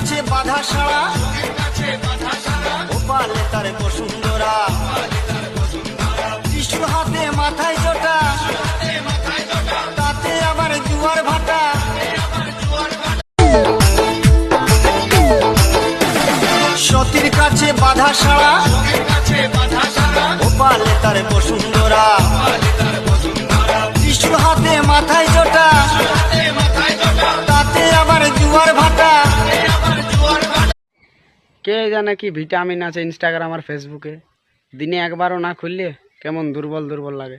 কাছে বাধা সারা ওপালে তার বসুন্ধরা টিসু হাতে মাথায় জোটা তাতে আবার জুয়ার ভাটা সতীর কাছে বাধা সারা ওপালে তার বসুন্ধরা টিসু হাতে মাথায় জোটা তাতে আবার জুয়ার ভাটা। কে জানে কি ভিটামিন আছে ইনস্টাগ্রাম আর ফেসবুকে, দিনে একবারও না খুললে কেমন দুর্বল দুর্বল লাগে।